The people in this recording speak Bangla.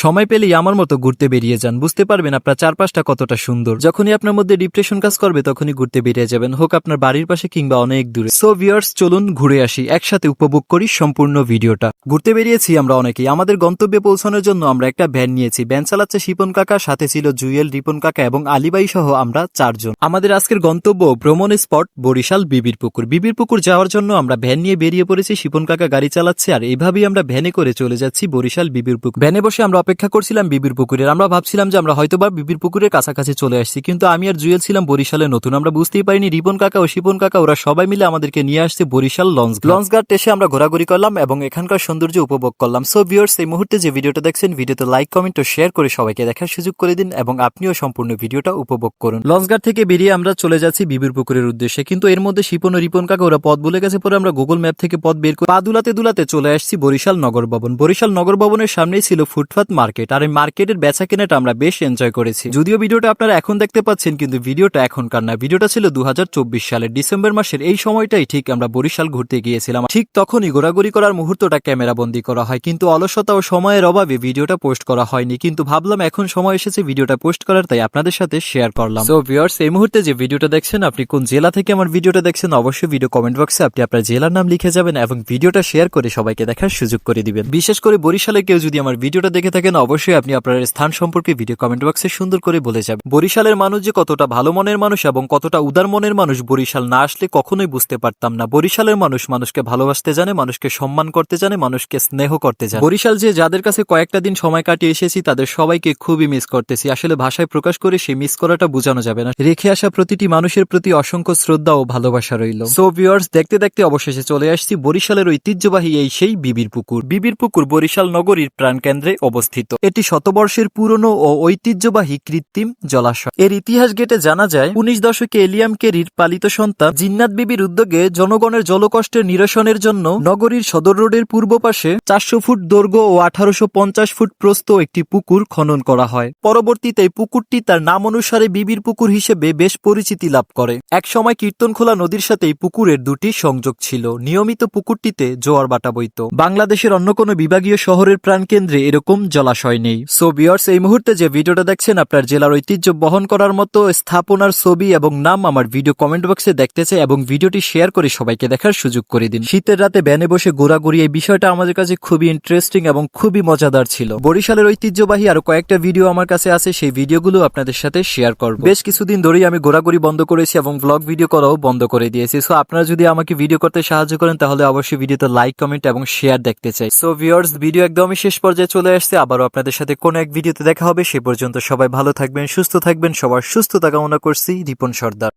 সময় পেলেই আমার মতো ঘুরতে বেরিয়ে যান, বুঝতে পারবেন আপনার চারপাশটা কতটা সুন্দর। যখনই আপনার মধ্যে ডিপ্রেশন কাজ করবে তখনই ঘুরতে বেরিয়ে যাবেন, হোক আপনার বাড়ির পাশে কিংবা অনেক দূরে। সো ভিউয়ার্স, চলুন ঘুরে আসি, একসাথে উপভোগ করি সম্পূর্ণ ভিডিওটা। ঘুরতে বেরিয়েছি আমরা অনেকেই, আমাদের গন্তব্যে পৌঁছানোর জন্য আমরা একটা ভ্যান নিয়েছি। ভ্যান চালাচ্ছে শিপন কাকা, সাথে ছিল জুয়েল, রিপন কাকা এবং আলিবাই সহ আমরা 4 জন। আমাদের আজকের গন্তব্য ভ্রমণ স্পট বরিশাল বিবির পুকুর। বিবির পুকুর যাওয়ার জন্য আমরা ভ্যান নিয়ে বেরিয়ে পড়েছি, শিপন কাকা গাড়ি চালাচ্ছে আর এইভাবেই আমরা ভ্যানে করে চলে যাচ্ছি বরিশাল বিবির পুকুর। ভ্যানে বসে আমরা অপেক্ষা করছিলাম বিবির পুকুরের। আমরা ভাবছিলাম যে আমরা হয়তোবা বিবির পুকুরের কাছাকাছি চলে আসছি, কিন্তু আমি আর জুয়েল ছিলাম বরিশালে নতুন। আমরা বুঝতেই পারিনি রিপন কাকা ও শিপন কাকা ওরা সবাই মিলে আমাদেরকে নিয়ে আসছে বরিশাল লঞ্চ ঘাট এসে আমরা ঘোরাঘুরি করলাম এবং এখানকার সৌন্দর্য উপভোগ করলাম। সো ভিউয়ার্স, এই মুহূর্তে যে ভিডিওটা দেখছেন, ভিডিওতে লাইক, কমেন্ট ও শেয়ার করে সবাইকে দেখার সুযোগ করে দিন এবং আপনিও সম্পূর্ণ ভিডিওটা উপভোগ করুন। লঞ্চ ঘাট থেকে বেরিয়ে আমরা চলে যাচ্ছি বিবির পুকুরের উদ্দেশ্যে, কিন্তু এর মধ্যে শিপন ও রিপন কাকা ওরা পথ ভুলে গেছে। পরে আমরা গুগল ম্যাপ থেকে পথ বের করে পা দুলাতে দুলাতে চলে আসছি বরিশাল নগর ভবন। বরিশাল নগর ভবনের সামনেই ছিল ফুটপাত মার্কেট, আর এই মার্কেটের বেচা কেনাটা আমরা বেশ এনজয় করেছি। যদিও ভিডিওটা আপনারা এখন দেখতে পাচ্ছেন, কিন্তু ভিডিওটা এখনকার না, ভিডিওটা ছিল 2024 সালের ডিসেম্বর মাসের এই সময়টাই ঠিক আমরা বরিশাল ঘুরতে গিয়েছিলাম। ঠিক তখনই ঘোরাঘুরি করার মুহূর্তটা ক্যামেরা বন্দী করা হয়, কিন্তু অলসতা ও সময়ের অভাবে ভিডিওটা পোস্ট করা হয়নি। কিন্তু ভাবলাম এখন সময় এসেছে ভিডিওটা পোস্ট করার, তাই আপনাদের সাথে শেয়ার করলাম। সো ভিউয়ার্স, এই মুহূর্তে যে ভিডিওটা দেখছেন, আপনি কোন জেলা থেকে আমার ভিডিওটা দেখছেন, অবশ্যই ভিডিও কমেন্ট বক্সে আপনি আপনার জেলার নাম লিখে যাবেন এবং ভিডিওটা শেয়ার করে সবাইকে দেখার সুযোগ করে দিবেন। বিশেষ করে বরিশালে কেউ যদি আমার ভিডিওটা দেখে থাকেন, অবশ্যই আপনি আপনার স্থান সম্পর্কে ভিডিও কমেন্ট বক্সে সুন্দর করে বলে যাবেন। বরিশালের মানুষ যে কতটা ভালো মনের মানুষ এবং কতটা উদার মনের মানুষ, বরিশাল না আসলে কখনোই বুঝতে পারতাম না। বরিশালের মানুষ মানুষকে ভালোবাসতে জানে, মানুষকে সম্মান করতে জানে, মানুষকে স্নেহ করতে জানে। বরিশাল যে যাদের কাছে কয়েকটা দিন সময় কাটিয়ে এসেছি, তাদের সবাইকে খুবই মিস করতেছি। আসলে ভাষায় প্রকাশ করে সেই মিস করাটা বোঝানো যাবে না। রেখে আসা প্রতিটি মানুষের প্রতি অসংখ্য শ্রদ্ধা ও ভালোবাসা রইল। সো ভিউয়ার্স, দেখতে দেখতে অবশেষে চলে আসছি বরিশালের ঐতিহ্যবাহী এই সেই বিবির পুকুর। বিবির পুকুর বরিশাল নগরীর প্রাণকেন্দ্রে অবস্থিত। এটি শতবর্ষের পুরনো ও ঐতিহ্যবাহী কৃত্রিম জলাশয়। এর ইতিহাস ঘেটে জানা যায় 19 দশকে এলিয়াম কেরির পালিত সন্তান জিন্নাত বিবির উদ্যোগে জনগণের জলকষ্টের নিরসনের জন্য নগরীর সদর রোডের পূর্ব পাশে 400 ফুট দৈর্ঘ্য ও 1850 ফুট প্রস্থ একটি পুকুর খনন করা হয়। পরবর্তীতে এই পুকুরটি তার নাম অনুসারে বিবির পুকুর হিসেবে বেশ পরিচিতি লাভ করে। একসময় কীর্তনখোলা নদীর সাথে এই পুকুরের দুটি সংযোগ ছিল। নিয়মিত পুকুরটিতে জোয়ার বাটা বইত। বাংলাদেশের অন্য কোনো বিভাগীয় শহরের প্রাণকেন্দ্রে এরকম জলাশয় নেই। সো ভিউয়ার্স, এই মুহূর্তে যে ভিডিওটা দেখছেন, আপনার জেলার ঐতিহ্য বহন করার মতো স্থাপনার ছবি এবং নাম আমার ভিডিও কমেন্ট বক্সে দেখতে চাই এবং ভিডিওটি শেয়ার করে সবাইকে দেখার সুযোগ করে দিন। শীতের রাতে ভ্যানে বসে ঘোরাঘুরি, এই বিষয়টা আমাদের কাছে খুবই ইন্টারেস্টিং এবং খুবই মজাদার ছিল। বরিশালের ঐতিহ্যবাহী আরো কয়েকটা ভিডিও আমার কাছে আছে, সেই ভিডিওগুলো আপনাদের সাথে শেয়ার করব। বেশ কিছুদিন ধরেই আমি ঘোরাঘুরি বন্ধ করেছি এবং ব্লগ ভিডিও করাও বন্ধ করে দিয়েছি। সো আপনারা যদি আমাকে ভিডিও করতে সাহায্য করেন, তাহলে অবশ্যই ভিডিওতে লাইক, কমেন্ট এবং শেয়ার দেখতে চাই। সো ভিউয়ার্স, ভিডিও একদমই শেষ পর্যায়ে চলে আসছে। আবারও আপনাদের সাথে কোনো এক ভিডিওতে দেখা হবে। সে পর্যন্ত সবাই ভালো থাকবেন, সুস্থ থাকবেন। সবার সুস্থতা কামনা করছি। রিপন সর্দার।